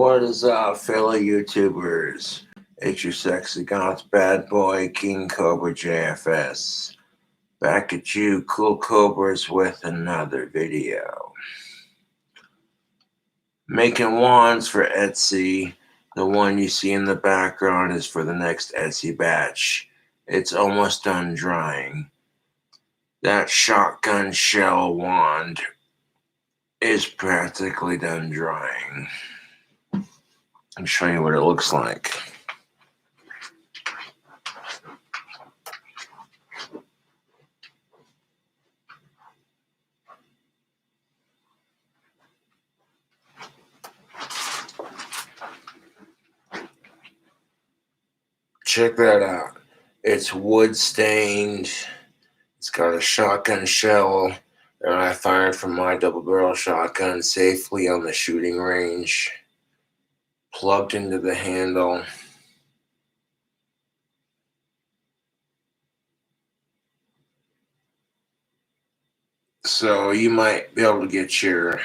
What is up, fellow YouTubers? It's your sexy goth bad boy, King Cobra JFS. Back at you, Cool Cobras, with another video. Making wands for Etsy. The one you see in the background is for the next Etsy batch. It's almost done drying. That shotgun shell wand is practically done drying. I'll show you what it looks like. Check that out. It's wood stained. It's got a shotgun shell that I fired from my double barrel shotgun safely on the shooting range. Plugged into the handle. So you might be able to get your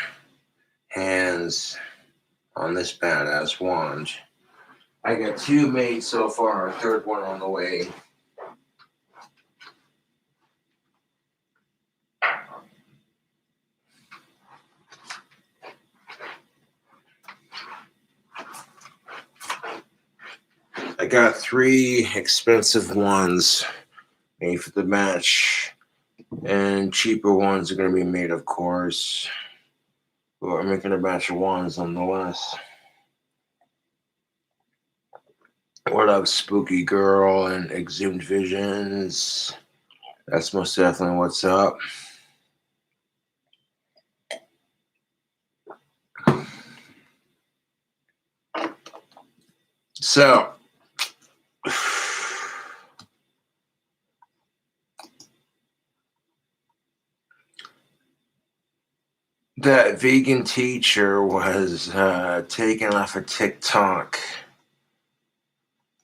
hands on this badass wand. I got two made so far, a third one on the way. I got 3 expensive ones made for the match, and cheaper ones are going to be made, of course. But I'm making a batch of ones nonetheless. What up, Spooky Girl and Exhumed Visions? That's most definitely what's up. So, that vegan teacher was taken off of TikTok,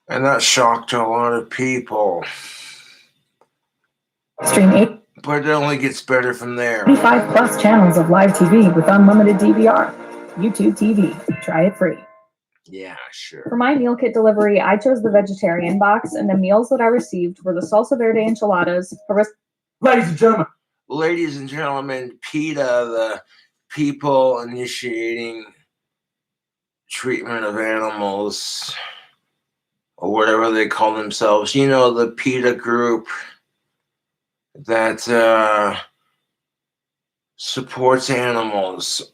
and that shocked a lot of people. Stream 8. But it only gets better from there. 25 plus channels of live TV with unlimited DVR. YouTube TV. Try it free. Yeah, sure. For my meal kit delivery, I chose the vegetarian box, and the meals that I received were the salsa verde enchiladas. Ladies and gentlemen, PETA, the people initiating treatment of animals, or whatever they call themselves. You know, the PETA group that supports animals.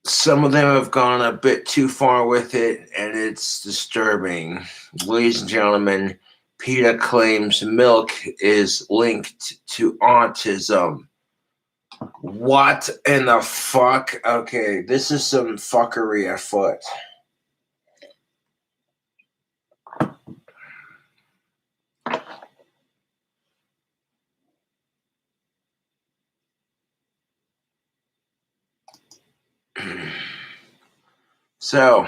Some of them have gone a bit too far with it, and it's disturbing. Ladies and gentlemen, PETA claims milk is linked to autism. What in the fuck? Okay, this is some fuckery afoot. So,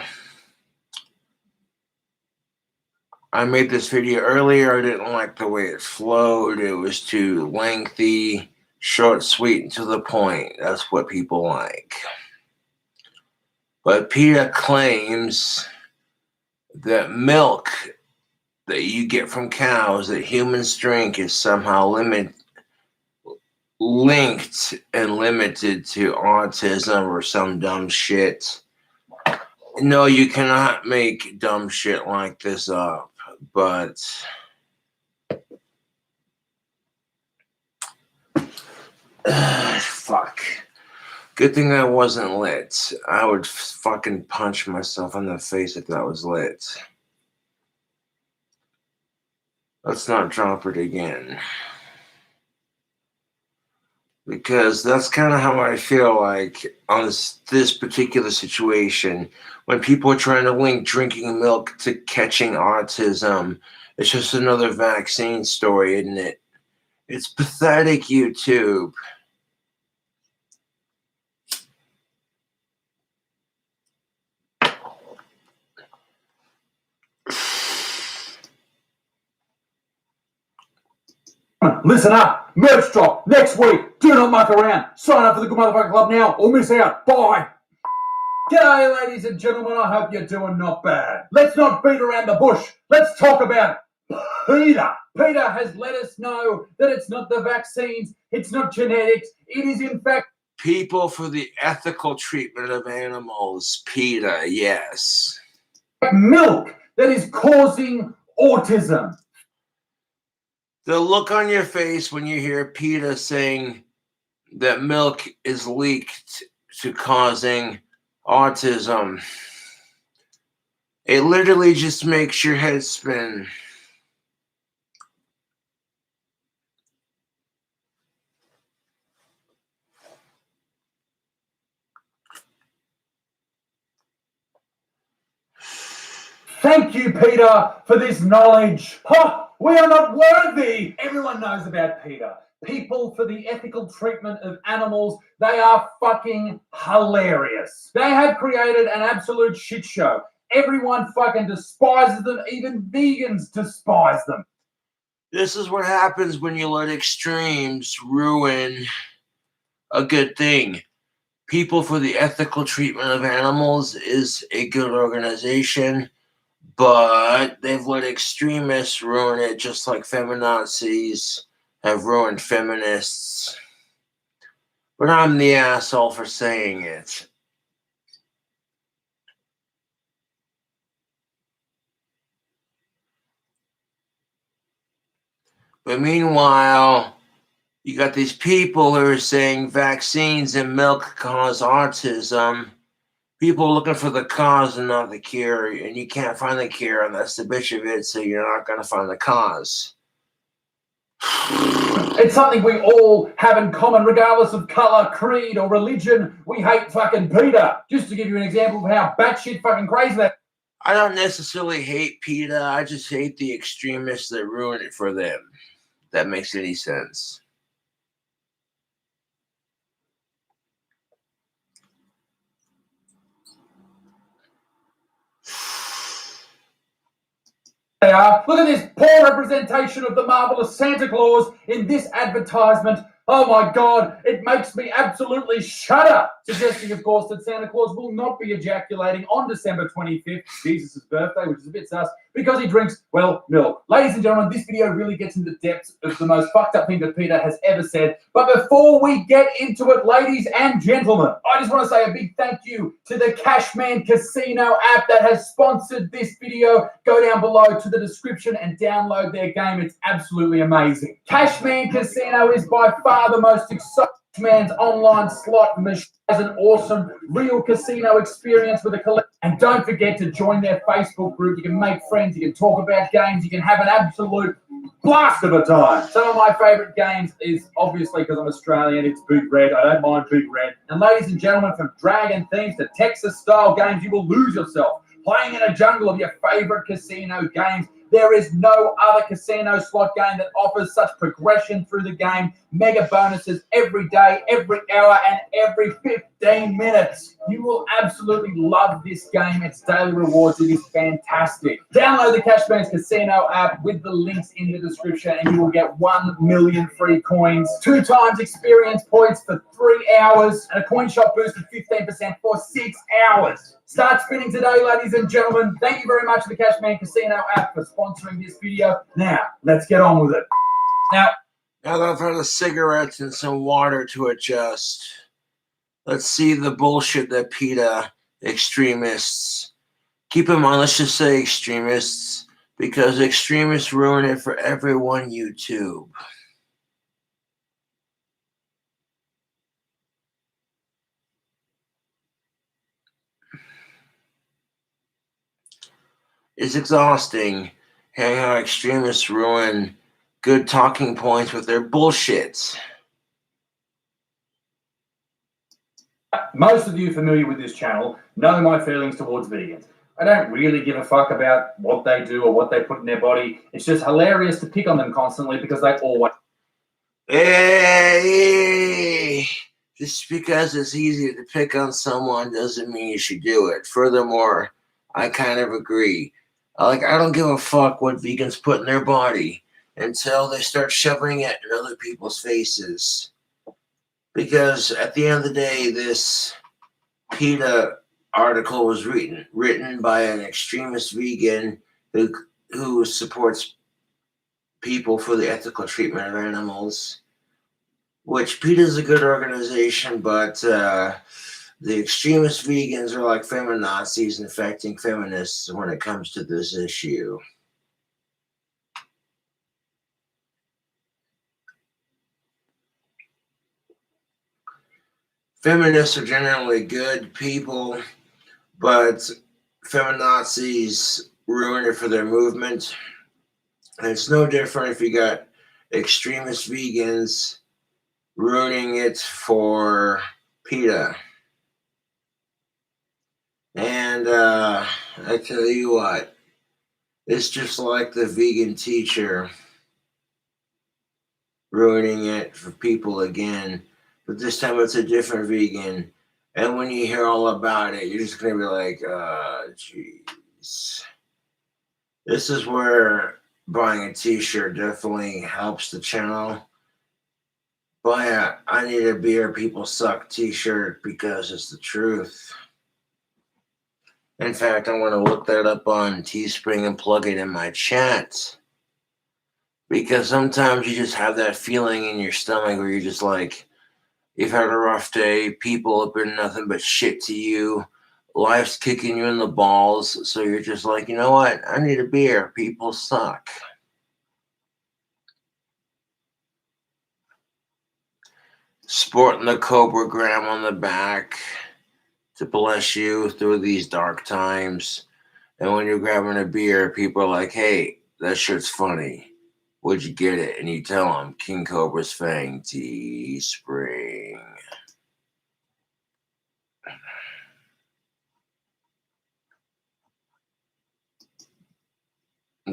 I made this video earlier. I didn't like the way it flowed. It was too lengthy, short, sweet, and to the point. That's what people like. But PETA claims that milk that you get from cows that humans drink is somehow linked and limited to autism or some dumb shit. No, you cannot make dumb shit like this up, but fuck. Good thing that wasn't lit. I would fucking punch myself in the face if that was lit. Let's not drop it again. Because that's kind of how I feel like on this particular situation. When people are trying to link drinking milk to catching autism, it's just another vaccine story, isn't it? It's pathetic, YouTube. Listen up, merch drop next week. Do not muck around. Sign up for the Good Motherfucker Club now or miss out. Bye. G'day, ladies and gentlemen. I hope you're doing not bad. Let's not beat around the bush. Let's talk about Peter. Peter has let us know that it's not the vaccines, it's not genetics, it is in fact People for the ethical treatment of animals. PETA, yes. milk that is causing autism. The look on your face when you hear PETA saying that milk is leaked to causing autism, it literally just makes your head spin. Thank you, Peter, for this knowledge. Ha! We are not worthy. Everyone knows about Peter. People for the ethical treatment of animals, they are fucking hilarious. They have created an absolute shit show. Everyone fucking despises them. Even vegans despise them. This is what happens when you let extremes ruin a good thing. People for the ethical treatment of animals is a good organization, but they've let extremists ruin it, just like feminazis have ruined feminists. But I'm the asshole for saying it. But meanwhile, you got these people who are saying vaccines and milk cause autism. People looking for the cause and not the cure, and you can't find the cure, and that's the bitch of it, so you're not going to find the cause. It's something we all have in common, regardless of color, creed, or religion. We hate fucking Peter. Just to give you an example of how batshit fucking crazy that. I don't necessarily hate PETA, I just hate the extremists that ruin it for them. If that makes any sense. They are. Look at this poor representation of the marvelous Santa Claus in this advertisement. Oh my God, it makes me absolutely shudder. Suggesting, of course, that Santa Claus will not be ejaculating on December 25th, Jesus' birthday, which is a bit sus, because he drinks, well, milk. Ladies and gentlemen, this video really gets into the depths of the most fucked up thing that Peter has ever said. But before we get into it, ladies and gentlemen, I just want to say a big thank you to the Cashman Casino app that has sponsored this video. Go down below to the description and download their game. It's absolutely amazing. Cashman Casino is by far the most exciting man's online slot machine. Has an awesome real casino experience with a collect. And don't forget to join their Facebook group. You can make friends, you can talk about games, you can have an absolute blast of a time. Some of my favorite games is obviously, because I'm Australian, it's Boot Red. I don't mind Boot Red. And ladies and gentlemen, from Dragon themes to Texas style games, you will lose yourself playing in a jungle of your favorite casino games. There is no other casino slot game that offers such progression through the game, mega bonuses every day, every hour, and every 15 minutes. You will absolutely love this game. Its daily rewards, it is fantastic. Download the Cashman's Casino app with the links in the description and you will get 1 million free coins, 2 times experience points for 3 hours, and a coin shop boost of 15% for 6 hours. Start spinning today, ladies and gentlemen. Thank you very much to the Cashman Casino app for sponsoring this video. Now, let's get on with it. Now that I've had a cigarette and some water to adjust, let's see the bullshit that PETA extremists, keep in mind, let's just say extremists, because extremists ruin it for everyone YouTube. It's exhausting hearing how extremists ruin good talking points with their bullshit. Most of you familiar with this channel know my feelings towards vegans. I don't really give a fuck about what they do or what they put in their body. It's just hilarious to pick on them constantly because they always... Hey, just because it's easy to pick on someone doesn't mean you should do it. Furthermore, I kind of agree. I don't give a fuck what vegans put in their body until they start shoving it in other people's faces. Because at the end of the day, this PETA article was written by an extremist vegan who supports people for the ethical treatment of animals, which PETA is a good organization, but the extremist vegans are like feminazis infecting feminists when it comes to this issue. Feminists are generally good people, but feminazis ruin it for their movement. And it's no different if you got extremist vegans ruining it for PETA. And I tell you what, it's just like the vegan teacher ruining it for people again. But this time it's a different vegan. And when you hear all about it, you're just going to be like, jeez. This is where buying a t-shirt definitely helps the channel. Buy a I Need a Beer People Suck t-shirt because it's the truth. In fact, I'm going to look that up on Teespring and plug it in my chat. Because sometimes you just have that feeling in your stomach where you're just like, you've had a rough day, people have been nothing but shit to you, life's kicking you in the balls, so you're just like, you know what, I need a beer, people suck. Sporting the Cobra Gram on the back to bless you through these dark times. And when you're grabbing a beer, people are like, hey, that shirt's funny. Where'd you get it? And you tell them, King Cobra's Fang, Teespring.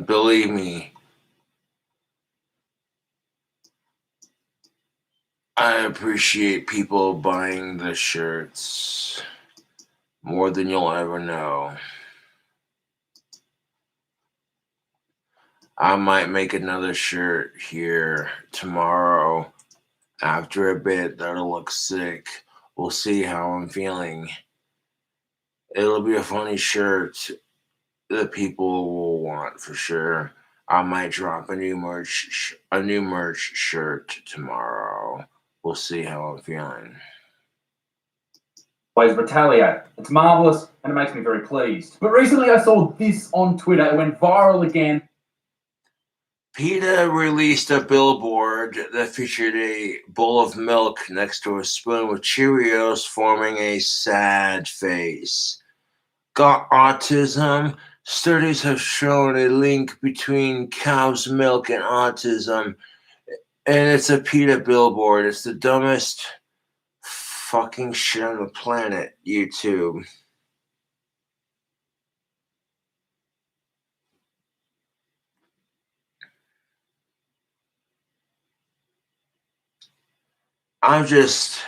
Believe me, I appreciate people buying the shirts more than you'll ever know. I might make another shirt here tomorrow after a bit that'll look sick. We'll see how I'm feeling. It'll be a funny shirt that people will want for sure. I might drop a new merch shirt tomorrow. We'll see how I'm feeling. Always retaliate. It's marvelous and it makes me very pleased. But recently I saw this on Twitter. It went viral again. PETA released a billboard that featured a bowl of milk next to a spoon with Cheerios forming a sad face. Got autism? Studies have shown a link between cow's milk and autism. And it's a PETA billboard. It's the dumbest fucking shit on the planet, YouTube. I'm just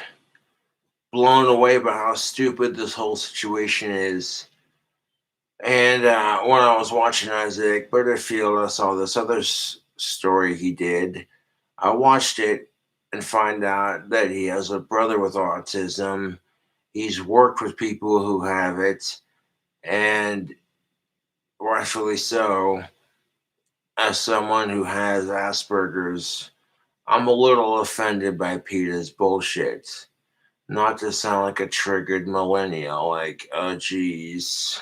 blown away by how stupid this whole situation is. And when I was watching Isaac Butterfield, I saw this other story he did. I watched it and find out that he has a brother with autism. He's worked with people who have it, and rightfully so. As someone who has Asperger's, I'm a little offended by PETA's bullshit. Not to sound like a triggered millennial, like, oh geez.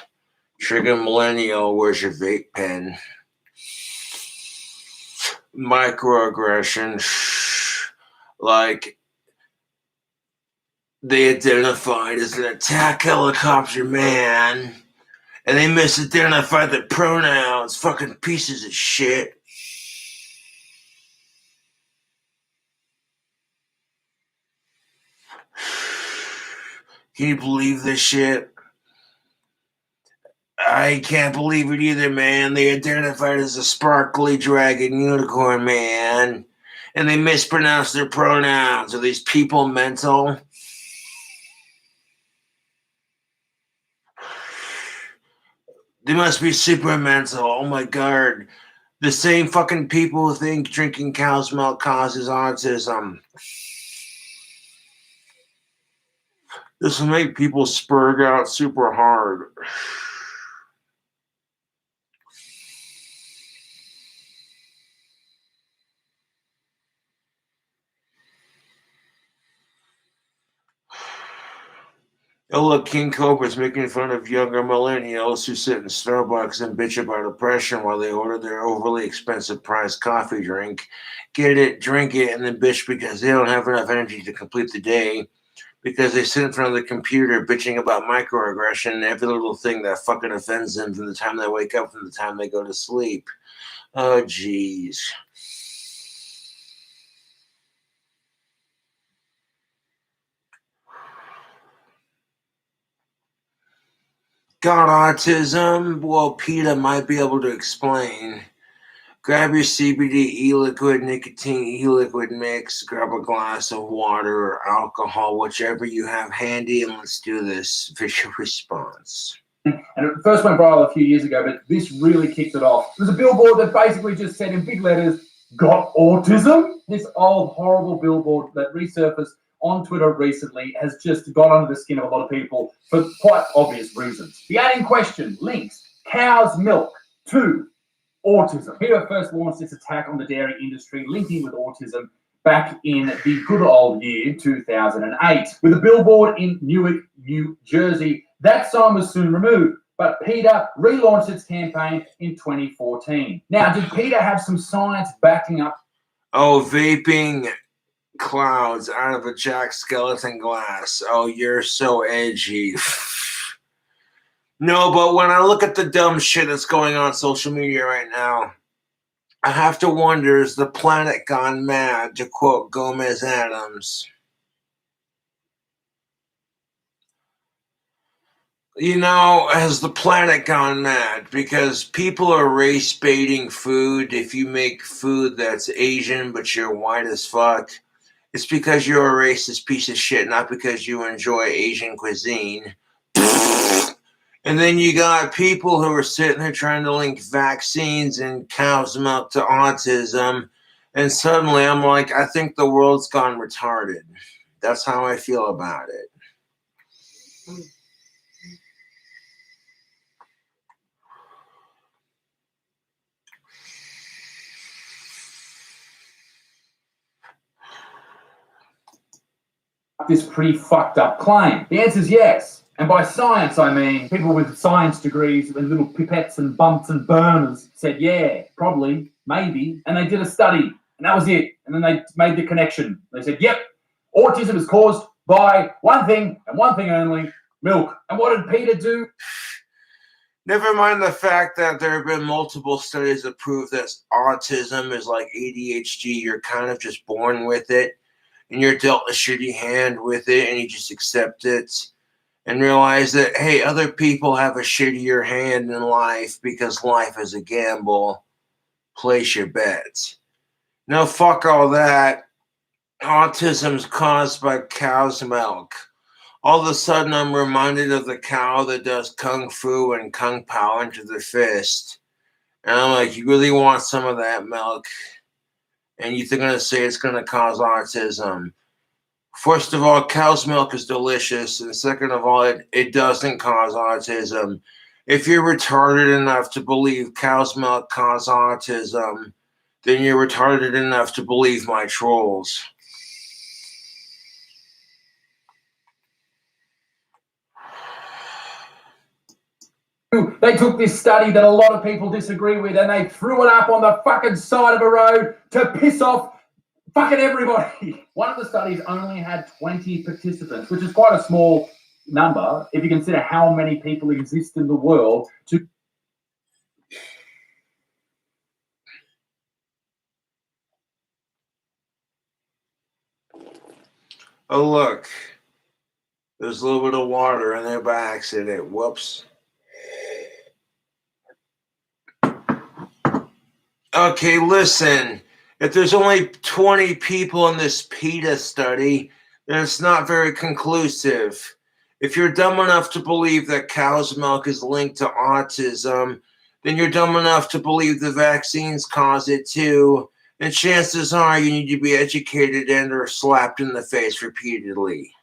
Triggered millennial, where's your vape pen? Microaggression. Like, they identified as an attack helicopter man, and they misidentified the pronouns. Fucking pieces of shit. Can you believe this shit? I can't believe it either, man. They identified as a sparkly dragon unicorn, man. And they mispronounced their pronouns. Are these people mental? They must be super mental. Oh my god. The same fucking people who think drinking cow's milk causes autism. This will make people spurg out super hard. Oh, look, King Cobra's making fun of younger millennials who sit in Starbucks and bitch about oppression while they order their overly expensive priced coffee drink. Get it, drink it, and then bitch because they don't have enough energy to complete the day because they sit in front of the computer bitching about microaggression and every little thing that fucking offends them from the time they wake up to the time they go to sleep. Oh, jeez. Got autism? Well, PETA might be able to explain. Grab your CBD e-liquid, nicotine e-liquid mix, grab a glass of water or alcohol, whichever you have handy, and let's do this. Visual response. And it first went viral a few years ago, but this really kicked it off. There's a billboard that basically just said in big letters, "Got autism?" This old horrible billboard that resurfaced on Twitter recently has just got under the skin of a lot of people for quite obvious reasons. The ad in question links cow's milk to autism. PETA first launched this attack on the dairy industry, linking with autism back in the good old year 2008 with a billboard in Newark, New Jersey. That sign was soon removed, but PETA relaunched its campaign in 2014. Now, did PETA have some science backing up? Oh, vaping clouds out of a Jack Skeleton glass. Oh, you're so edgy. No, but when I look at the dumb shit that's going on social media right now, I have to wonder, is the planet gone mad, to quote Gomez Adams? You know, has the planet gone mad? Because people are race baiting food. If you make food that's Asian but you're white as fuck, it's because you're a racist piece of shit, not because you enjoy Asian cuisine. And then you got people who are sitting there trying to link vaccines and cow's milk to autism. And suddenly I'm like, I think the world's gone retarded. That's how I feel about it. This pretty fucked up claim? The answer is yes. And by science, I mean people with science degrees and little pipettes and bumps and burners said, yeah, probably, maybe. And they did a study, and that was it. And then they made the connection. They said, yep, autism is caused by one thing and one thing only, milk. And what did PETA do? Never mind the fact that there have been multiple studies that prove that autism is like ADHD. You're kind of just born with it, and you're dealt a shitty hand with it, and you just accept it and realize that, hey, other people have a shittier hand in life because life is a gamble. Place your bets. No, fuck all that. Autism's caused by cow's milk. All of a sudden, I'm reminded of the cow that does kung fu and kung pao into the fist. And I'm like, you really want some of that milk? And you're going to say it's going to cause autism. First of all, cow's milk is delicious. And second of all, it doesn't cause autism. If you're retarded enough to believe cow's milk causes autism, then you're retarded enough to believe my trolls. They took this study that a lot of people disagree with and they threw it up on the fucking side of a road to piss off fucking everybody. One of the studies only had 20 participants, which is quite a small number if you consider how many people exist in the world to. Oh, look. There's a little bit of water in there by accident. Whoops. Okay, listen. If there's only 20 people in this PETA study, then it's not very conclusive. If you're dumb enough to believe that cow's milk is linked to autism, then you're dumb enough to believe the vaccines cause it too. And chances are you need to be educated and or slapped in the face repeatedly.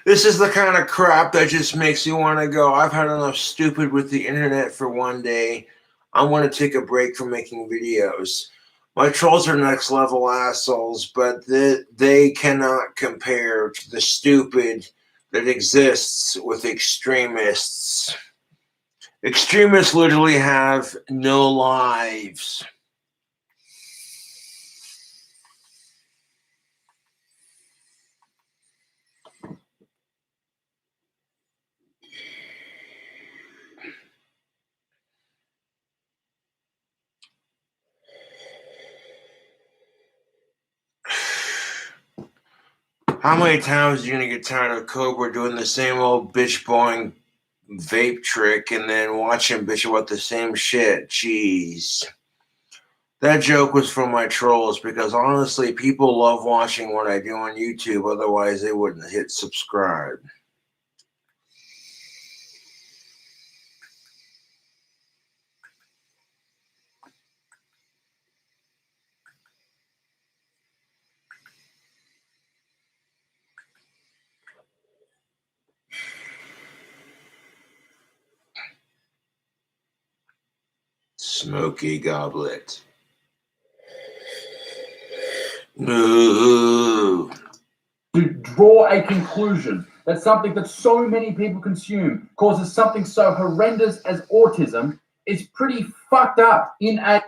This is the kind of crap that just makes you want to go, I've had enough stupid with the internet for one day. I want to take a break from making videos. My trolls are next level assholes, but they cannot compare to the stupid that exists with extremists. Extremists literally have no lives. How many times are you going to get tired of Cobra doing the same old bitch boing vape trick and then watch him bitch about the same shit? Jeez. That joke was from my trolls because honestly, people love watching what I do on YouTube. Otherwise, they wouldn't hit subscribe. Smoky Goblet. Ooh. To draw a conclusion that something that so many people consume causes something so horrendous as autism is pretty fucked up in a...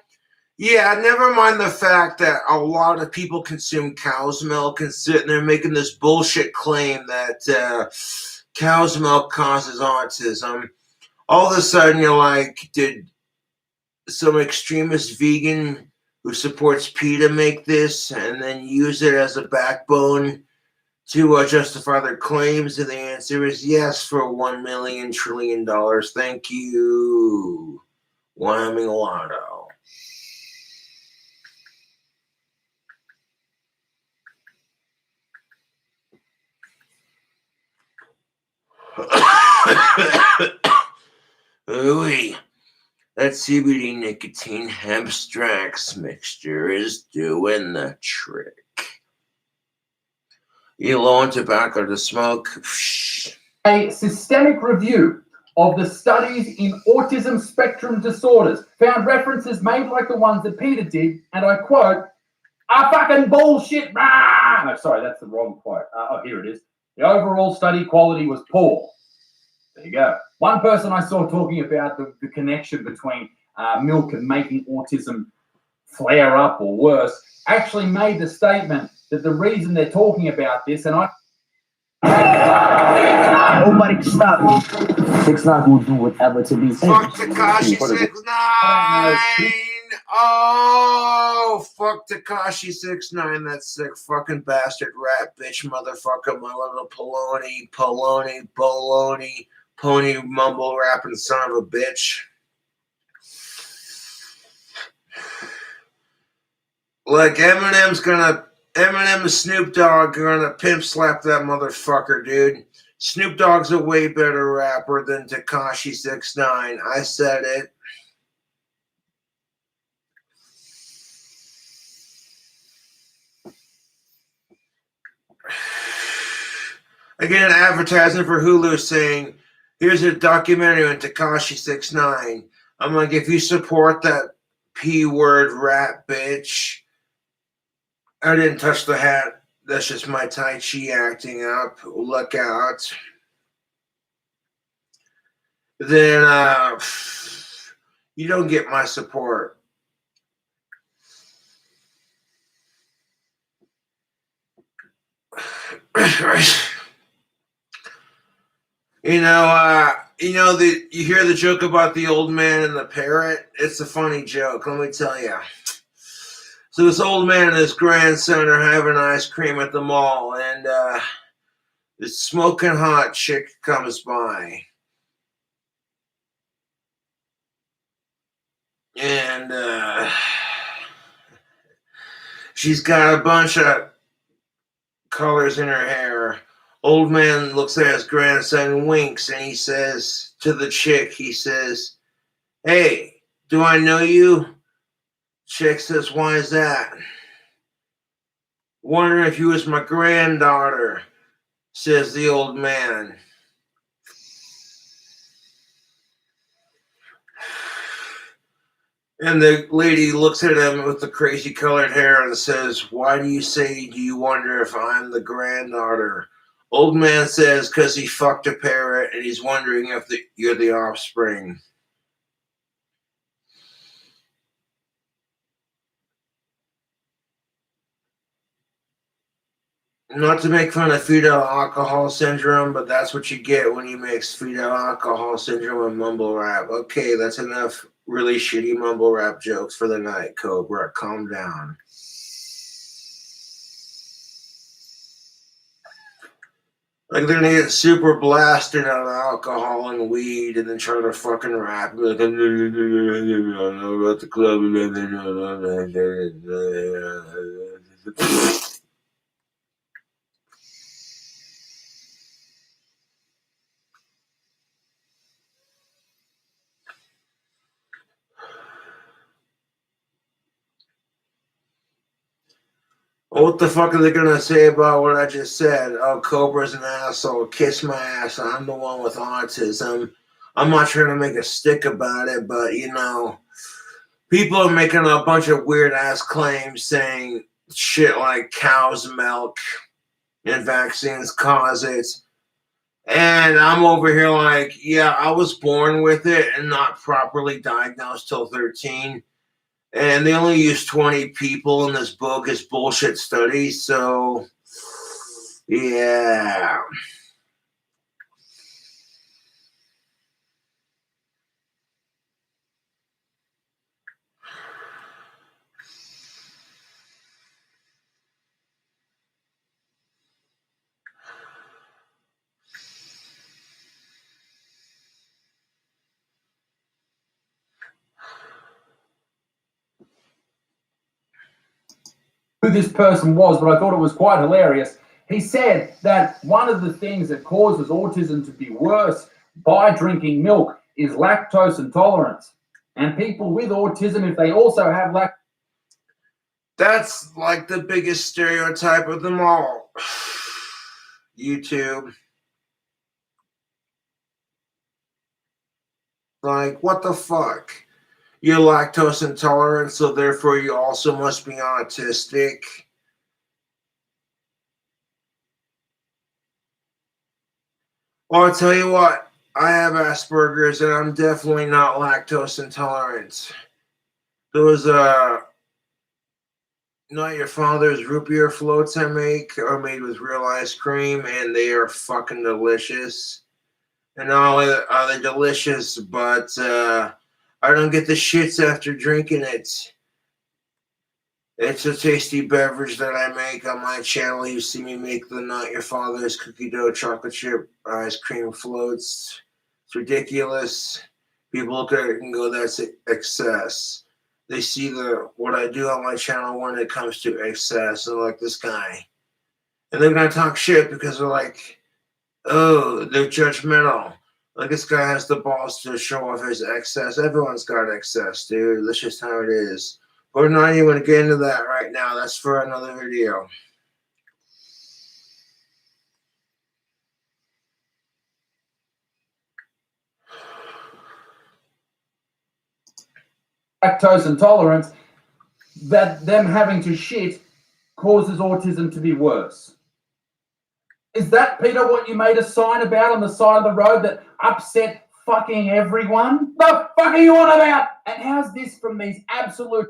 Yeah, never mind the fact that a lot of people consume cow's milk and sitting there making this bullshit claim that cow's milk causes autism. All of a sudden, you're like, did some extremist vegan who supports PETA make this and then use it as a backbone to justify their claims? And the answer is yes, for $1 million trillion. Thank you. Wyoming Lotto. Ooh, that CBD nicotine hemp strax mixture is doing the trick. You low on tobacco to smoke? A systemic review of the studies in autism spectrum disorders found references made like the ones that PETA did, and I quote, "are fucking bullshit." No, sorry, that's the wrong quote. Oh, here it is. The overall study quality was poor. There you go. One person I saw talking about the connection between milk and making autism flare up or worse actually made the statement that the reason they're talking about this, and nobody can stop me. 6ix9ine will do whatever to be Fuck famous. Tekashi 6ix9ine. Oh, fuck Tekashi 6ix9ine, that sick fucking bastard rat bitch motherfucker, my little baloney, pony mumble rapping son of a bitch. Like Eminem and Snoop Dogg are gonna pimp slap that motherfucker, dude. Snoop Dogg's a way better rapper than Tekashi 6ix9ine. I said it. Again, advertising for Hulu saying, here's a documentary on Tekashi 6ix9ine. I'm like, if you support that P-word rat bitch, I didn't touch the hat. That's just my Tai Chi acting up. Look out. Then you don't get my support. You hear the joke about the old man and the parrot? It's a funny joke, let me tell you. So this old man and his grandson are having ice cream at the mall, and this smoking hot chick comes by. And she's got a bunch of colors in her hair. Old man looks at his grandson, winks, and he says to the chick, he says, "Hey, do I know you?" Chick says, "Why is that?" "Wondering if you was my granddaughter." says the old man. And the lady looks at him with the crazy colored hair and says, "Why do you wonder if I'm the granddaughter?" Old man says, "Because he fucked a parrot and he's wondering if you're the offspring." Not to make fun of fetal alcohol syndrome, but that's what you get when you mix fetal alcohol syndrome and mumble rap. Okay, that's enough really shitty mumble rap jokes for the night, Cobra. Calm down. Like, they're gonna get super blasted on alcohol and weed and then try to fucking rap. Like, I know about the club. What the fuck are they gonna say about what I just said? Oh, Cobra's an asshole. Kiss my ass. I'm the one with autism. I'm not trying to make a stick about it, but you know, people are making a bunch of weird ass claims saying shit like cow's milk and vaccines cause it. And I'm over here like, yeah, I was born with it and not properly diagnosed till 13. And they only use 20 people in this bogus bullshit study, so yeah. Who this person was, but I thought it was quite hilarious. He said that one of the things that causes autism to be worse by drinking milk is lactose intolerance. And people with autism, if they also have lactose, That's like the biggest stereotype of them all. YouTube. Like, what the fuck? You're lactose intolerant, so therefore you also must be autistic. Well, I'll tell you what, I have Asperger's and I'm definitely not lactose intolerant. Those Not Your Father's root beer floats I make are made with real ice cream and they are fucking delicious. And not only are they delicious, but I don't get the shits after drinking it. It's a tasty beverage that I make on my channel. You see me make the Not Your Father's cookie dough chocolate chip ice cream floats. It's ridiculous. People look at it and go, "That's excess." They see what I do on my channel when it comes to excess. They're like, "This guy," and they're gonna talk shit because they're like, "Oh, they're judgmental." Like, this guy has the balls to show off his excess. Everyone's got excess, dude. That's just how it is. We're not even going to get into that right now. That's for another video. lactose intolerance, that them having to shit causes autism to be worse. Is that, Peter, what you made a sign about on the side of the road that upset fucking everyone? The fuck are you on about? And how's this from these absolute...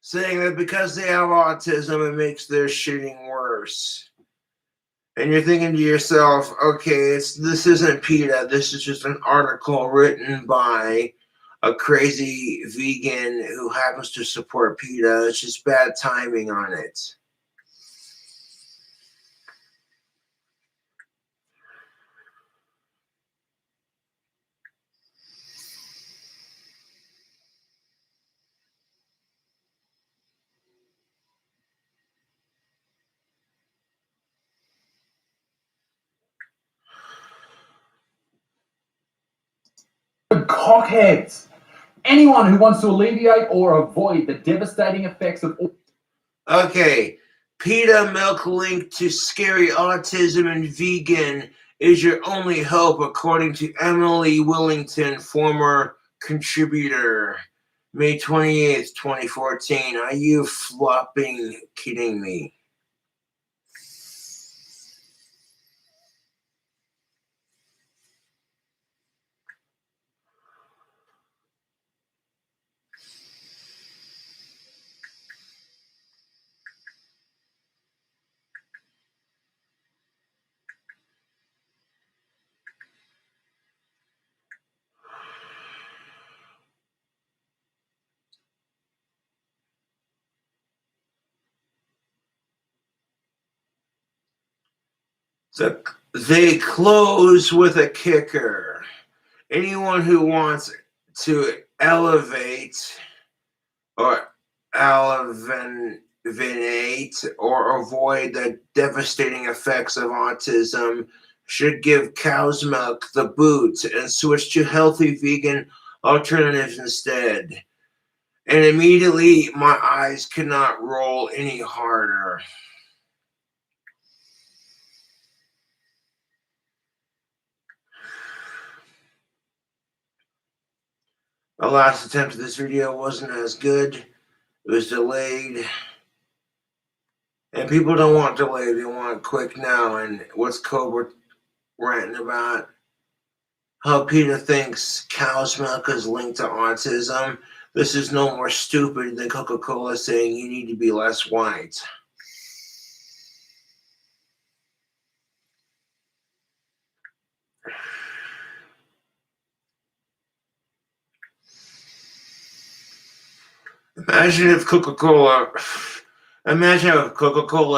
Saying that because they have autism, it makes their shitting worse. And you're thinking to yourself, okay, this isn't PETA. This is just an article written by a crazy vegan who happens to support PETA. It's just bad timing on it. Cockheads. Anyone who wants to alleviate or avoid the devastating effects of... Okay, PETA milk linked to scary autism and vegan is your only hope, according to Emily Willington, former contributor. May 28th, 2014. Are you flopping kidding me? They close with a kicker. Anyone who wants to elevate or eliminate or avoid the devastating effects of autism should give cow's milk the boot and switch to healthy vegan alternatives instead. And immediately my eyes could not roll any harder. The last attempt at this video wasn't as good. It was delayed. And people don't want delay, they want quick now. And what's Cobra ranting about? How PETA thinks cow's milk is linked to autism. This is no more stupid than Coca-Cola saying you need to be less white. Imagine if Coca-Cola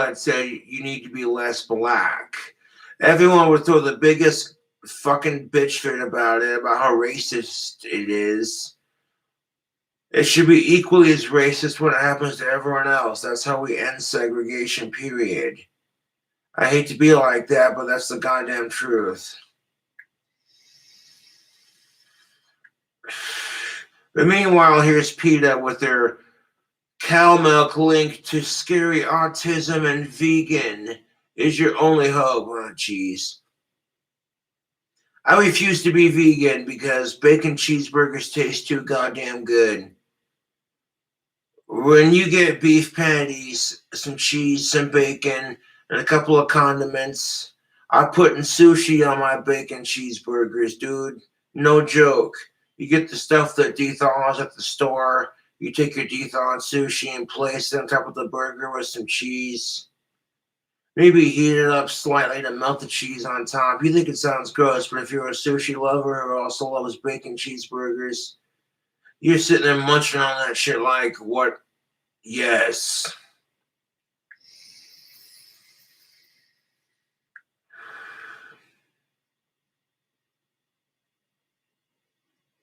had said you need to be less black. Everyone would throw the biggest fucking bitch fit about it, about how racist it is. It should be equally as racist when it happens to everyone else. That's how we end segregation, period. I hate to be like that, but that's the goddamn truth. But meanwhile, here's PETA with their cow milk linked to scary autism and vegan is your only hope. Oh, jeez. I refuse to be vegan because bacon cheeseburgers taste too goddamn good. When you get beef patties, some cheese, some bacon, and a couple of condiments, I'm putting sushi on my bacon cheeseburgers, dude. No joke. You get the stuff that dethaws at the store. You take your dethawed sushi and place it on top of the burger with some cheese. Maybe heat it up slightly to melt the cheese on top. You think it sounds gross, but if you're a sushi lover who also loves bacon cheeseburgers, you're sitting there munching on that shit like, what? Yes.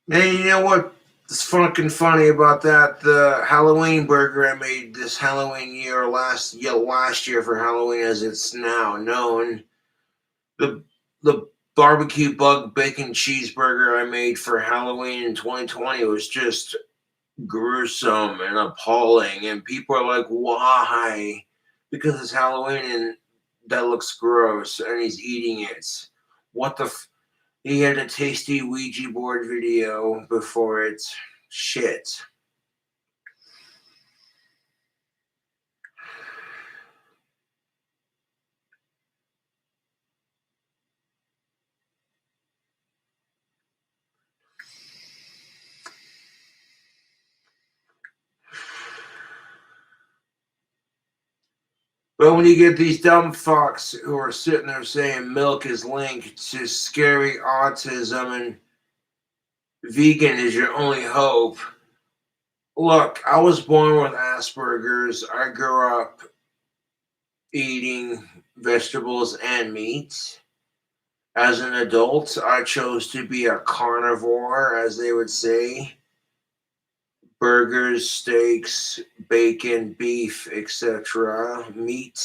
And you know what's fucking funny about that? The Halloween burger I made this Halloween year, last year for Halloween as it's now known. The barbecue bug bacon cheeseburger I made for Halloween in 2020 was just gruesome and appalling. And people are like, why? Because it's Halloween and that looks gross and he's eating it. What the He had a tasty Ouija board video before it. Shit. But when you get these dumb fucks who are sitting there saying milk is linked to scary autism and vegan is your only hope. Look, I was born with Asperger's. I grew up eating vegetables and meat. As an adult, I chose to be a carnivore, as they would say. Burgers, steaks, bacon, beef, etc. Meat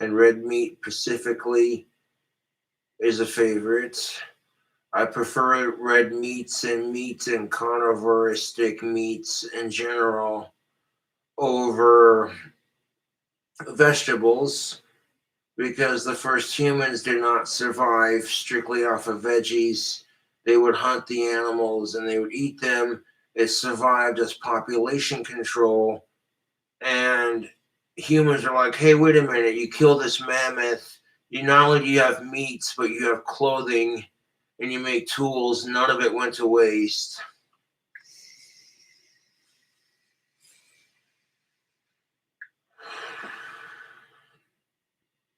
and red meat specifically is a favorite. I prefer red meats and carnivoristic meats in general over vegetables, because the first humans did not survive strictly off of veggies. They would hunt the animals and they would eat them. It survived as population control. And humans are like, hey, wait a minute, you kill this mammoth. You not only do you have meats, but you have clothing and you make tools. None of it went to waste.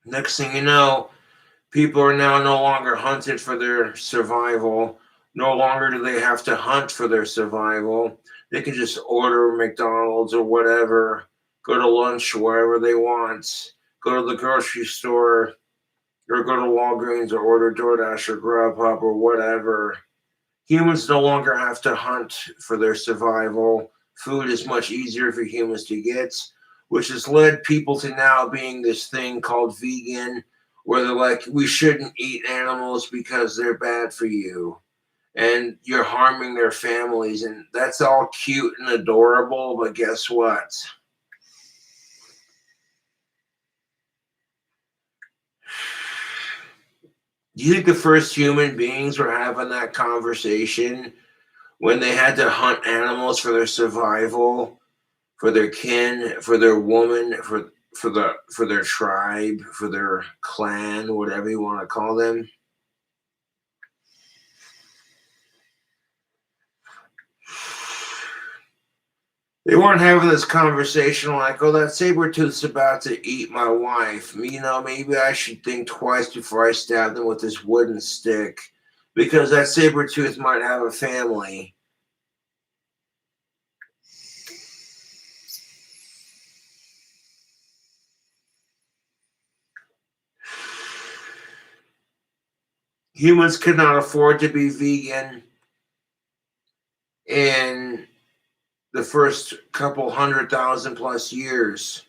Next thing you know, people are now no longer hunted for their survival. No longer do they have to hunt for their survival. They can just order McDonald's or whatever, go to lunch wherever they want, go to the grocery store, or go to Walgreens or order DoorDash or Grubhub or whatever. Humans no longer have to hunt for their survival. Food is much easier for humans to get, which has led people to now being this thing called vegan, where they're like, we shouldn't eat animals because they're bad for you and you're harming their families. And that's all cute and adorable, but guess what? Do you think the first human beings were having that conversation when they had to hunt animals for their survival, for their kin, for their woman, for their tribe, for their clan, whatever you want to call them? They weren't having this conversation like, oh, that saber-tooth's about to eat my wife. You know, maybe I should think twice before I stab them with this wooden stick, because that saber-tooth might have a family. Humans could not afford to be vegan in the first couple 100,000 plus years.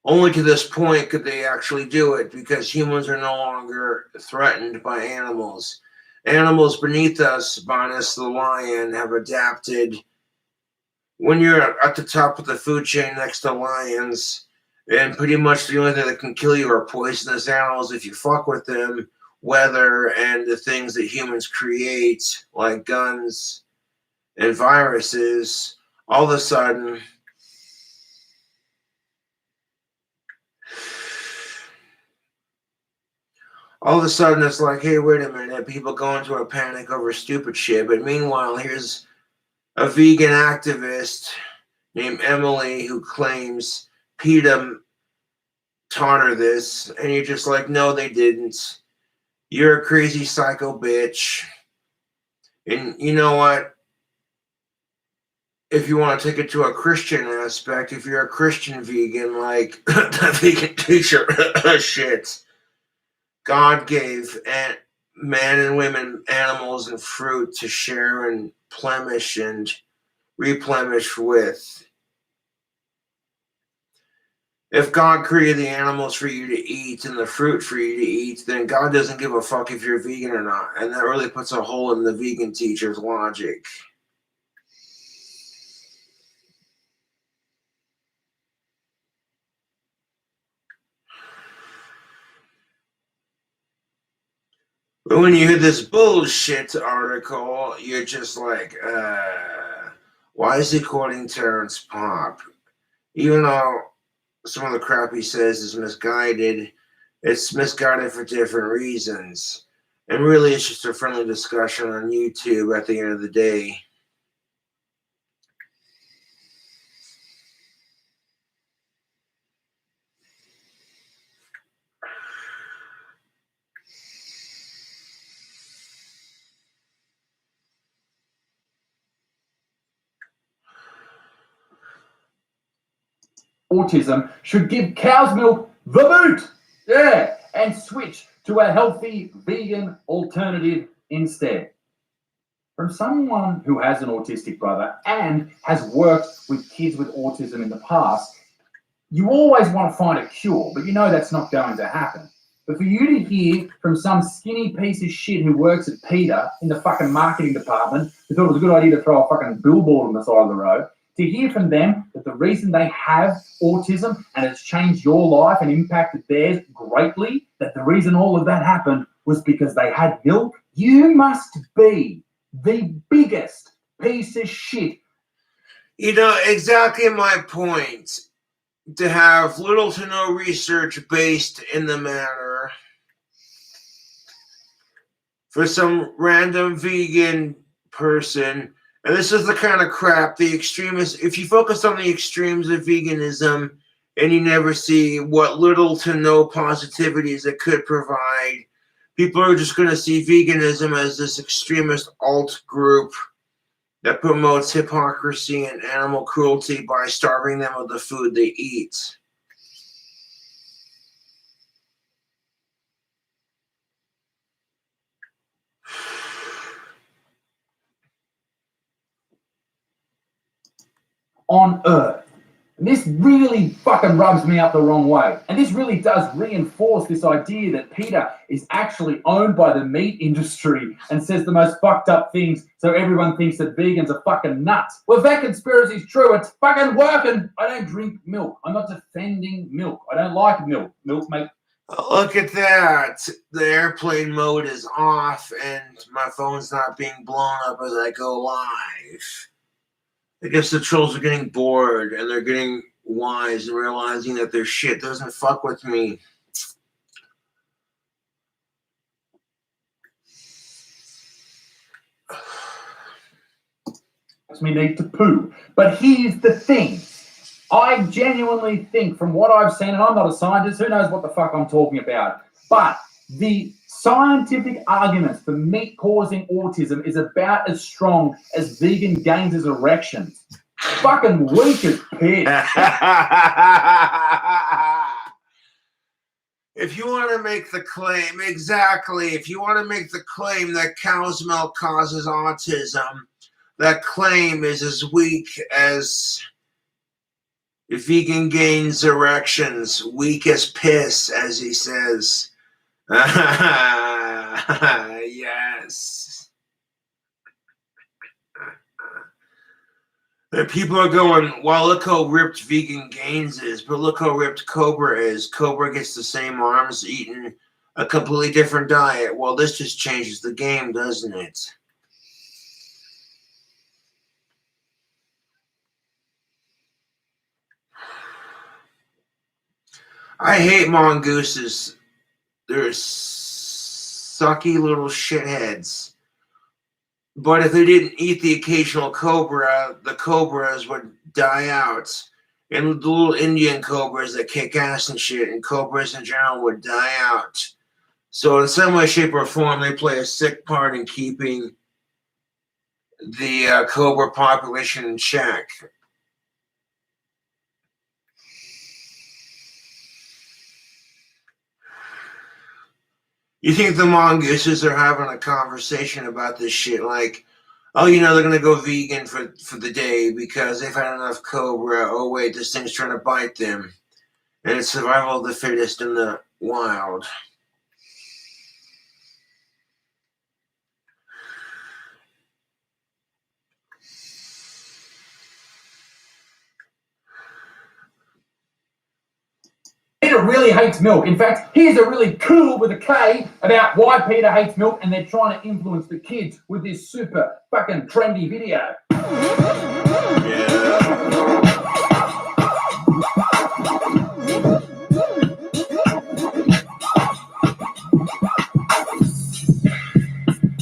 Only to this point could they actually do it, because humans are no longer threatened by animals. Animals beneath us, minus the lion, have adapted. When you're at the top of the food chain next to lions, and pretty much the only thing that can kill you are poisonous animals if you fuck with them, weather, and the things that humans create, like guns and viruses, all of a sudden, it's like, hey, wait a minute, people go into a panic over stupid shit. But meanwhile, here's a vegan activist named Emily who claims PETA taught her this, and you're just like, no, they didn't. You're a crazy psycho bitch. And you know what? If you want to take it to a Christian aspect, if you're a Christian vegan, like that vegan t-shirt shit, God gave man and women animals and fruit to share and plemish and replenish with. If God created the animals for you to eat and the fruit for you to eat, then God doesn't give a fuck if you're vegan or not. And that really puts a hole in the vegan teacher's logic. But when you hear this bullshit article, you're just like, why is he quoting Terrence Popp? Even though some of the crap he says is misguided, it's misguided for different reasons. And really, it's just a friendly discussion on YouTube at the end of the day. Autism should give cow's milk the boot. Yeah, and switch to a healthy vegan alternative instead. From someone who has an autistic brother and has worked with kids with autism in the past, you always want to find a cure, but you know that's not going to happen. But for you to hear from some skinny piece of shit who works at PETA in the fucking marketing department, who thought it was a good idea to throw a fucking billboard on the side of the road, to hear from them that the reason they have autism and it's changed your life and impacted theirs greatly, that the reason all of that happened was because they had milk, you must be the biggest piece of shit. You know, exactly my point. To have little to no research based in the matter for some random vegan person. And this is the kind of crap the extremists, if you focus on the extremes of veganism and you never see what little to no positivities it could provide, people are just going to see veganism as this extremist alt group that promotes hypocrisy and animal cruelty by starving them of the food they eat. On Earth. And this really fucking rubs me up the wrong way. And this really does reinforce this idea that PETA is actually owned by the meat industry and says the most fucked up things so everyone thinks that vegans are fucking nuts. Well, if that conspiracy is true, it's fucking working. I don't drink milk. I'm not defending milk. I don't like milk. Milk makes... Look at that. The airplane mode is off and my phone's not being blown up as I go live. I guess the trolls are getting bored and they're getting wise and realizing that their shit doesn't fuck with me. Makes me need to poo. But here's the thing. I genuinely think from what I've seen, and I'm not a scientist, who knows what the fuck I'm talking about, but the scientific arguments for meat causing autism is about as strong as vegan gains his erections. Fucking weak as piss. If you want to make the claim, exactly, if you want to make the claim that cow's milk causes autism, that claim is as weak as vegan gains erections, weak as piss, as he says. Yes. And people are going, well, look how ripped vegan gains is, but look how ripped Cobra is. Cobra gets the same arms, eating a completely different diet. Well, this just changes the game, doesn't it? I hate mongooses. They're sucky little shitheads. But if they didn't eat the occasional cobra, the cobras would die out. And the little Indian cobras that kick ass and shit, and cobras in general would die out. So in some way, shape, or form, they play a sick part in keeping the cobra population in check. You think the mongooses are having a conversation about this shit like, oh, you know, they're going to go vegan for the day because they've had enough cobra. Oh, wait, this thing's trying to bite them. And it's survival of the fittest in the wild. PETA really hates milk. In fact, here's a really cool with a K about why PETA hates milk, and they're trying to influence the kids with this super fucking trendy video. Yeah.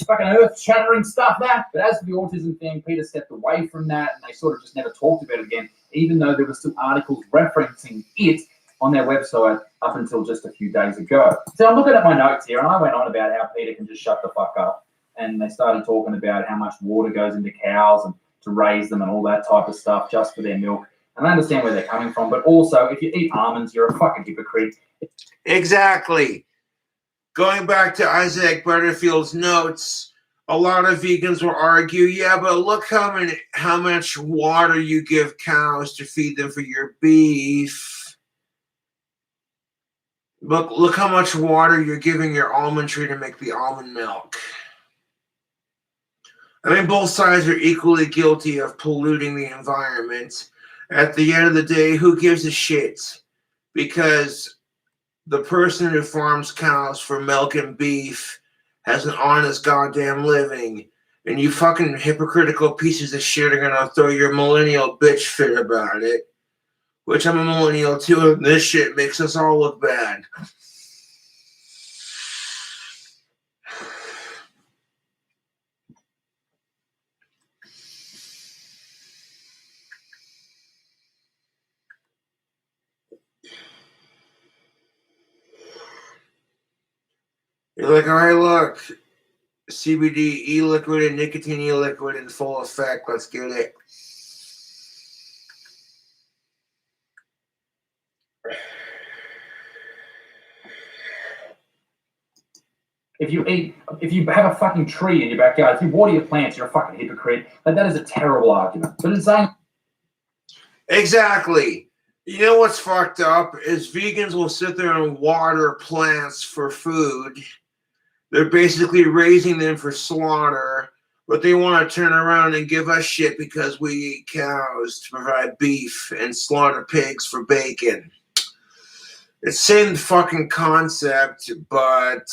Fucking earth-shattering stuff, that. But as for the autism thing, PETA stepped away from that, and they sort of just never talked about it again, even though there were still articles referencing it on their website up until just a few days ago. So I'm looking at my notes here, and I went on about how PETA can just shut the fuck up. And they started talking about how much water goes into cows and to raise them and all that type of stuff just for their milk. And I understand where they're coming from, but also, if you eat almonds, you're a fucking hypocrite. Exactly. Going back to Isaac Butterfield's notes, a lot of vegans will argue, yeah, but look how much water you give cows to feed them for your beef. Look how much water you're giving your almond tree to make the almond milk. I mean, both sides are equally guilty of polluting the environment. At the end of the day, who gives a shit? Because the person who farms cows for milk and beef has an honest goddamn living. And you fucking hypocritical pieces of shit are gonna throw your millennial bitch fit about it. Which I'm a millennial too, and this shit makes us all look bad. You're like, all right, look, CBD e-liquid and nicotine e-liquid in full effect. Let's get it. If you have a fucking tree in your backyard, if you water your plants, you're a fucking hypocrite. Like, that is a terrible argument. But in saying Exactly. You know what's fucked up is vegans will sit there and water plants for food. They're basically raising them for slaughter, but they want to turn around and give us shit because we eat cows to provide beef and slaughter pigs for bacon. It's same fucking concept, but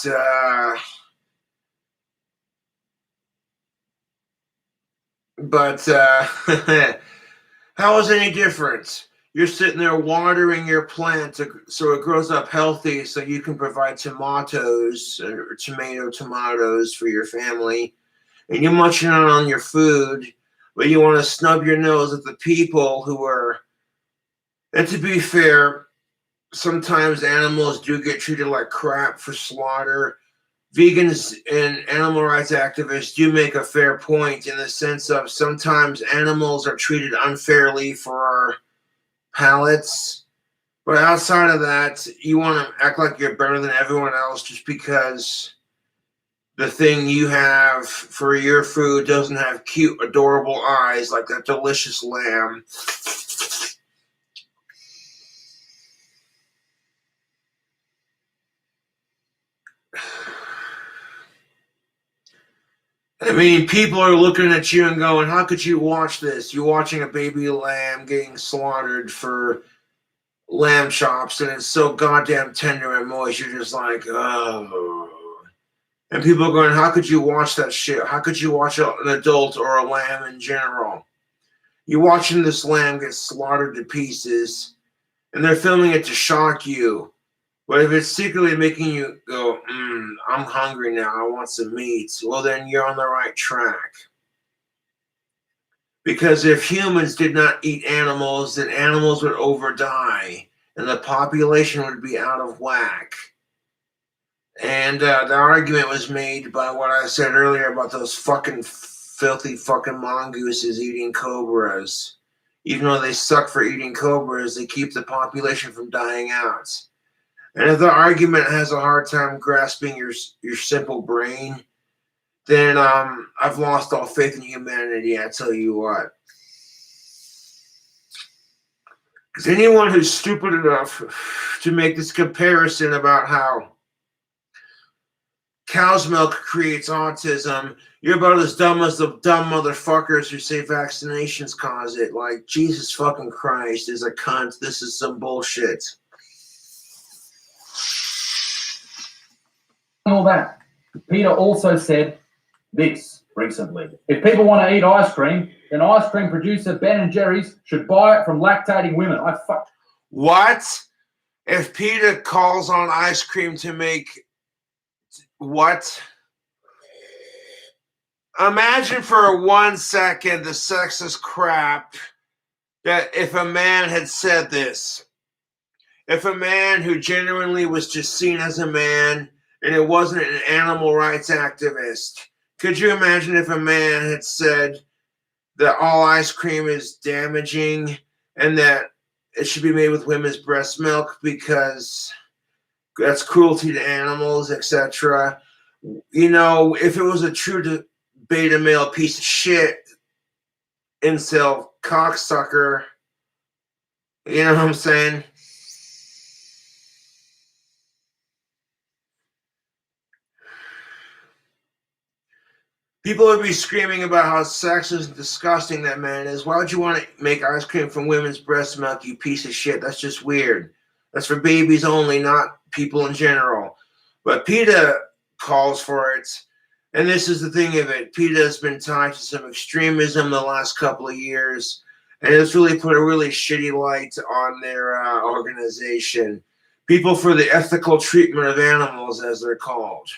how is it any different? You're sitting there watering your plant so it grows up healthy so you can provide tomatoes or tomatoes for your family. And you're munching on your food, but you want to snub your nose at the people who are. And to be fair, sometimes animals do get treated like crap for slaughter. Vegans and animal rights activists do make a fair point in the sense of sometimes animals are treated unfairly for our palates. But outside of that, you want to act like you're better than everyone else just because the thing you have for your food doesn't have cute, adorable eyes like that delicious lamb. I mean, people are looking at you and going, how could you watch this? You're watching a baby lamb getting slaughtered for lamb chops, and it's so goddamn tender and moist. You're just like, oh. And people are going, how could you watch that shit? How could you watch an adult or a lamb in general? You're watching this lamb get slaughtered to pieces, and they're filming it to shock you. But if it's secretly making you go, I'm hungry now, I want some meat, well, then you're on the right track. Because if humans did not eat animals, then animals would overdie, and the population would be out of whack. And the argument was made by what I said earlier about those fucking filthy fucking mongooses eating cobras. Even though they suck for eating cobras, they keep the population from dying out. And if the argument has a hard time grasping your simple brain, then I've lost all faith in humanity, I tell you what. Because anyone who's stupid enough to make this comparison about how cow's milk creates autism, you're about as dumb as the dumb motherfuckers who say vaccinations cause it. Like, Jesus fucking Christ is a cunt. This is some bullshit. all that, Peter also said this recently. If people want to eat ice cream, then ice cream producer Ben and Jerry's should buy it from lactating women. What? If Peter calls on ice cream to make what? Imagine for 1 second the sexist crap that if a man had said this. If a man who genuinely was just seen as a man and it wasn't an animal rights activist, could you imagine if a man had said that all ice cream is damaging and that it should be made with women's breast milk because that's cruelty to animals, etc.? You know, if it was a true beta male piece of shit, incel cocksucker, you know what I'm saying? People would be screaming about how sexist and disgusting that man is. Why would you want to make ice cream from women's breast milk, you piece of shit? That's just weird. That's for babies only, not people in general. But PETA calls for it. And this is the thing of it. PETA has been tied to some extremism the last couple of years. And it's really put a really shitty light on their organization. People for the Ethical Treatment of Animals, as they're called.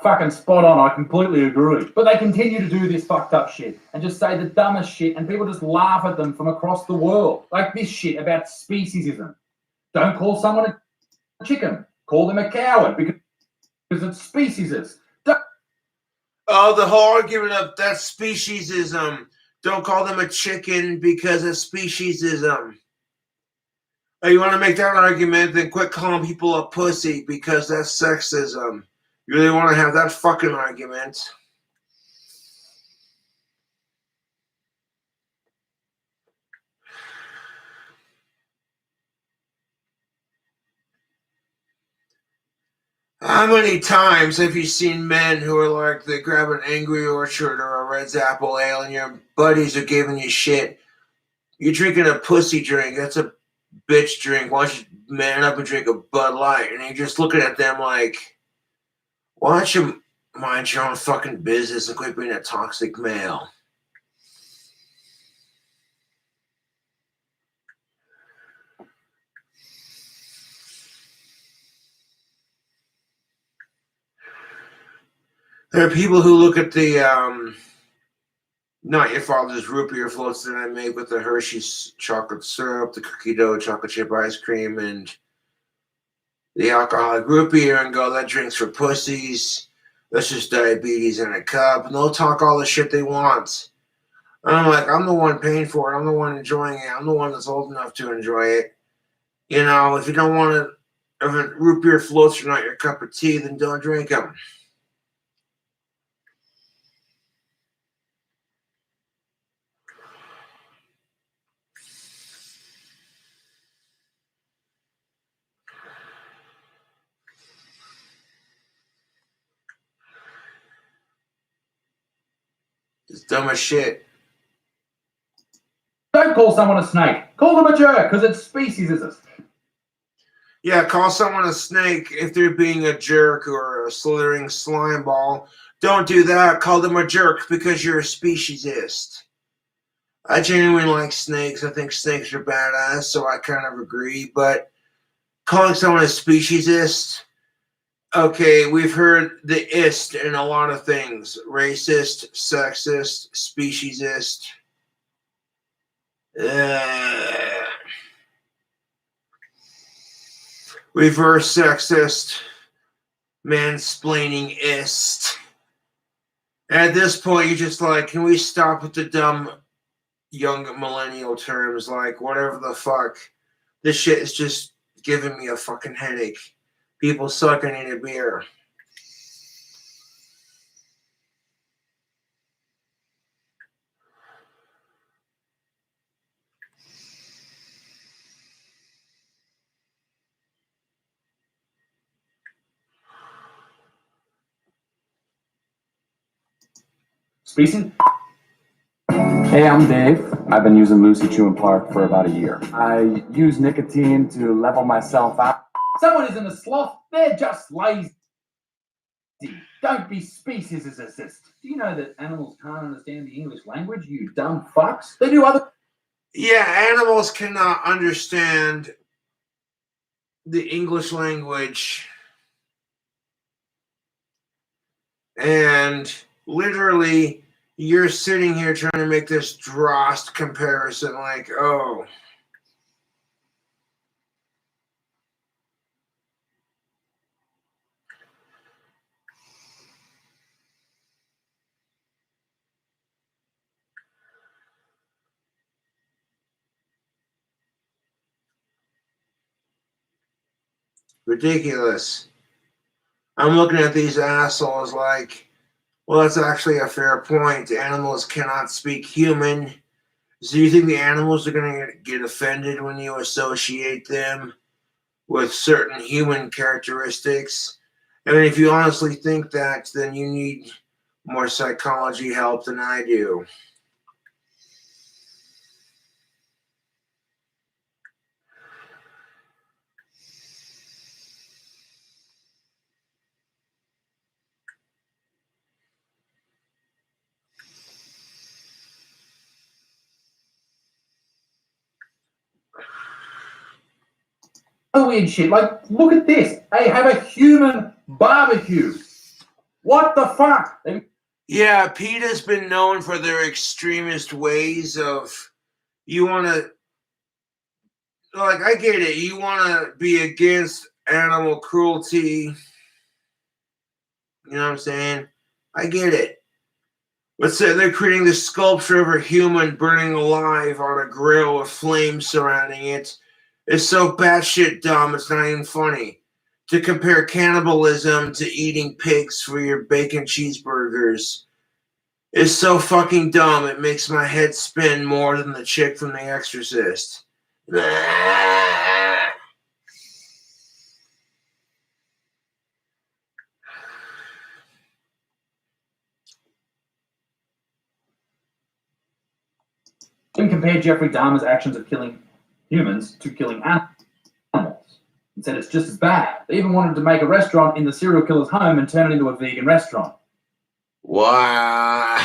Fucking spot on, I completely agree. But they continue to do this fucked up shit and just say the dumbest shit, and people just laugh at them from across the world. Like this shit about speciesism. Don't call someone a chicken. Call them a coward because it's speciesist. Oh, the whole argument of that speciesism. Don't call them a chicken because of speciesism. Oh, you want to make that argument, then quit calling people a pussy because that's sexism. You really want to have that fucking argument? How many times have you seen men who are like, they grab an Angry Orchard or a Red's Apple Ale and your buddies are giving you shit? You're drinking a pussy drink. That's a bitch drink. Why don't you man up and drink a Bud Light? And you're just looking at them like, why don't you mind your own fucking business and quit being a toxic male? There are people who look at the Not Your Father's root beer floats that I make with the Hershey's chocolate syrup, the cookie dough chocolate chip ice cream, and the alcoholic root beer and go, that drink's for pussies. That's just diabetes in a cup. And they'll talk all the shit they want. And I'm like, I'm the one paying for it. I'm the one enjoying it. I'm the one that's old enough to enjoy it. You know, if you don't want to, if a root beer floats are not your cup of tea, then don't drink them. It's dumb as shit. Don't call someone a snake. Call them a jerk because it's speciesist. Yeah, call someone a snake if they're being a jerk or a slithering slime ball. Don't do that. Call them a jerk because you're a speciesist. I genuinely like snakes. I think snakes are badass, so I kind of agree. But calling someone a speciesist, okay, we've heard the ist in a lot of things. Racist, sexist, speciesist. Reverse sexist, mansplaining ist. At this point, you're just like, can we stop with the dumb young millennial terms? Like, whatever the fuck. This shit is just giving me a fucking headache. People suck, I need a beer. Species? Hey, I'm Dave. I've been using Lucy Chewing Park for about a year. I use nicotine to level myself out. Someone isn't a sloth, they're just lazy. Don't be speciesist. Do you know that animals can't understand the English language, you dumb fucks? They do other... Yeah, animals cannot understand the English language. And literally, you're sitting here trying to make this drost comparison like, oh, Ridiculous. I'm looking at these assholes like, well, that's actually a fair point. Animals cannot speak human. So you think the animals are going to get offended when you associate them with certain human characteristics? I mean, if you honestly think that, then you need more psychology help than I do. Weird shit. Like, look at this. They have a human barbecue. What the fuck? Yeah, PETA's been known for their extremist ways of, you want to, like, I get it. You want to be against animal cruelty. You know what I'm saying? I get it. Let's say they're creating this sculpture of a human burning alive on a grill with flames surrounding it. It's so batshit dumb, it's not even funny. To compare cannibalism to eating pigs for your bacon cheeseburgers is so fucking dumb, it makes my head spin more than the chick from The Exorcist. Even compare Jeffrey Dahmer's actions of killing humans to killing animals and said it's just as bad. They even wanted to make a restaurant in the serial killer's home and turn it into a vegan restaurant. Why?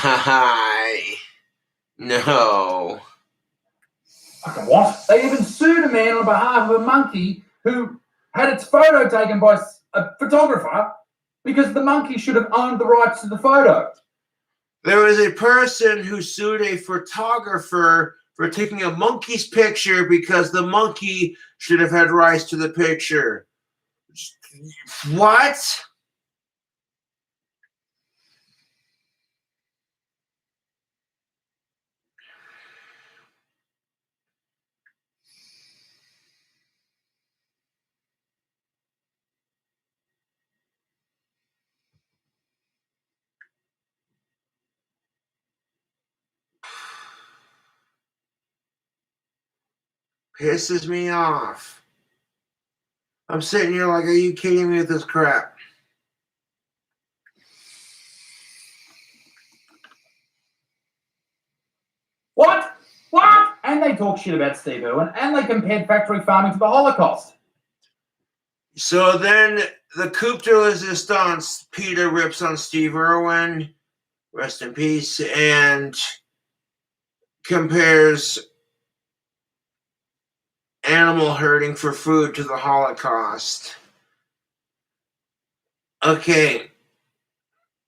No. Fucking what? They even sued a man on behalf of a monkey who had its photo taken by a photographer because the monkey should have owned the rights to the photo. There was a person who sued a photographer for taking a monkey's picture because the monkey should have had rights to the picture. What? Pisses me off. I'm sitting here like, are you kidding me with this crap? What? What? And they talk shit about Steve Irwin, and they compared factory farming to the Holocaust. So then the coup de resistance, PETA rips on Steve Irwin, rest in peace, and compares animal herding for food to the Holocaust. Okay,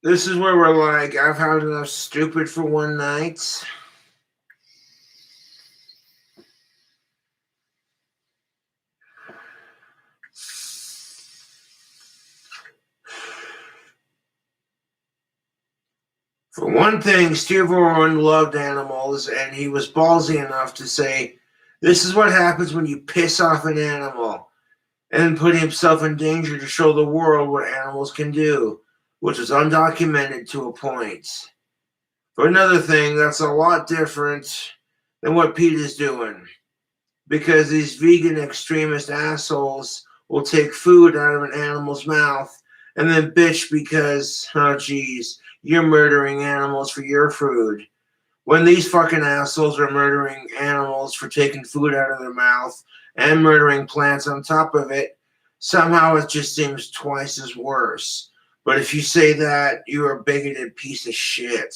this is where we're like, I've had enough stupid for one night. For one thing, Steve Irwin loved animals, and he was ballsy enough to say, this is what happens when you piss off an animal, and put himself in danger to show the world what animals can do, which is undocumented to a point. For another thing, that's a lot different than what PETA's doing, because these vegan extremist assholes will take food out of an animal's mouth and then bitch because, oh geez, you're murdering animals for your food. When these fucking assholes are murdering animals for taking food out of their mouth and murdering plants on top of it, somehow it just seems twice as worse. But if you say that, you're a bigoted piece of shit.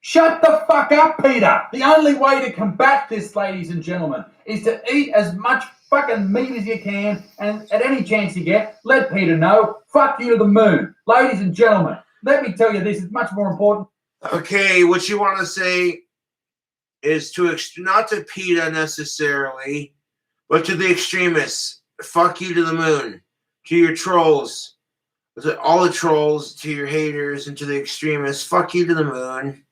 Shut the fuck up, Peter. The only way to combat this, ladies and gentlemen, is to eat as much fucking meat as you can, and at any chance you get, let Peter know. Fuck you to the moon. Ladies and gentlemen, let me tell you this, it's much more important. Okay, what you want to say is to not to PETA necessarily, but to the extremists. Fuck you to the moon. To your trolls. To all the trolls, to your haters, and to the extremists, fuck you to the moon.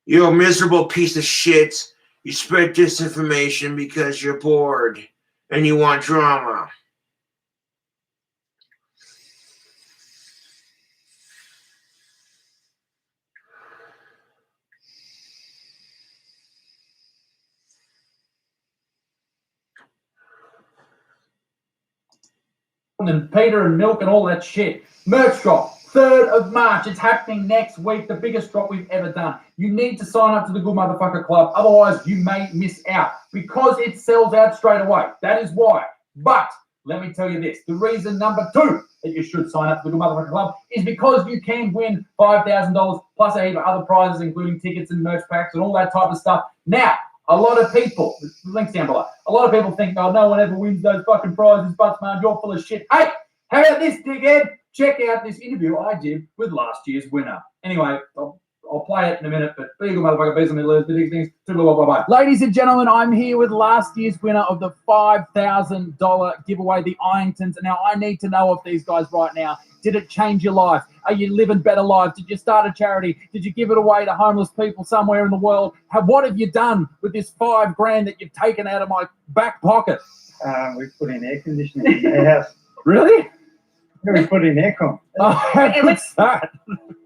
You're a miserable piece of shit. You spread disinformation because you're bored and you want drama. And Peter and milk and all that shit. Merch drop, 3rd of March. It's happening next week. The biggest drop we've ever done. You need to sign up to the Good Motherfucker Club. Otherwise, you may miss out because it sells out straight away. That is why. But let me tell you this. The reason number 2 that you should sign up to the Good Motherfucker Club is because you can win $5,000 plus a heap of other prizes, including tickets and merch packs and all that type of stuff. Now, a lot of people, the link's down below, a lot of people think, oh, no one ever wins those fucking prizes, Buttsman, you're full of shit. Hey, how about this, dickhead? Check out this interview I did with last year's winner. Anyway, I'll play it in a minute, but be a good motherfucker, be something, lose the big things. Bye-bye. Ladies and gentlemen, I'm here with last year's winner of the $5,000 giveaway, the Irontons. Now, I need to know of these guys right now. Did it change your life? Are you living better lives? Did you start a charity? Did you give it away to homeless people somewhere in the world? What have you done with this $5,000 that you've taken out of my back pocket? We put in air conditioning in the house. Really? Yeah, we put in aircon. Oh, how good's that?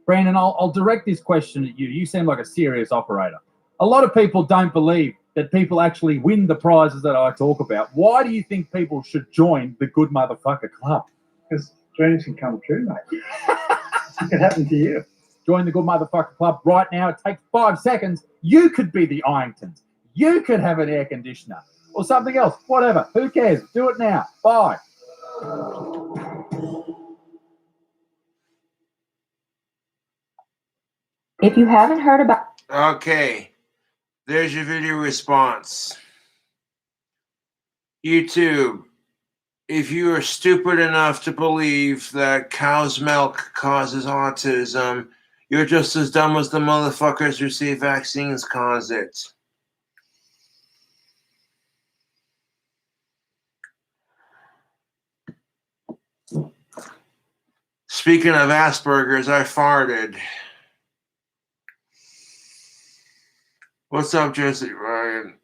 Brandon, I'll direct this question at you. You seem like a serious operator. A lot of people don't believe that people actually win the prizes that I talk about. Why do you think people should join the Good Motherfucker Club? Because dreams can come true, mate. It could happen to you. Join the Good Motherfucker Club right now. It takes 5 seconds. You could be the Irontons. You could have an air conditioner or something else. Whatever. Who cares? Do it now. Bye. If you haven't heard about Okay, there's your video response. YouTube, if you are stupid enough to believe that cow's milk causes autism, you're just as dumb as the motherfuckers who say vaccines cause it. Speaking of Asperger's, I farted. What's up, Jesse Ryan?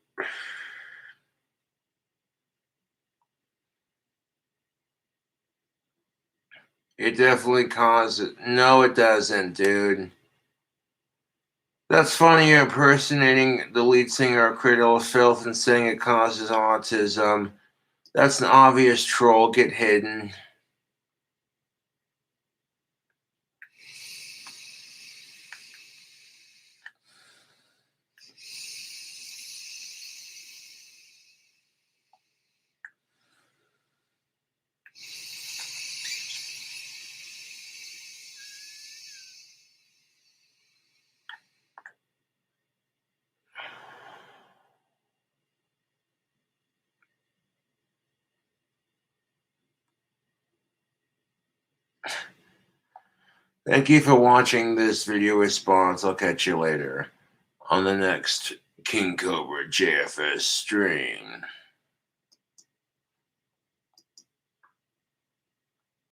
It definitely causes. No, it doesn't, dude. That's funny. You're impersonating the lead singer of Cradle of Filth and saying it causes autism. That's an obvious troll. Get hidden. Thank you for watching this video response. I'll catch you later on the next King Cobra JFS stream.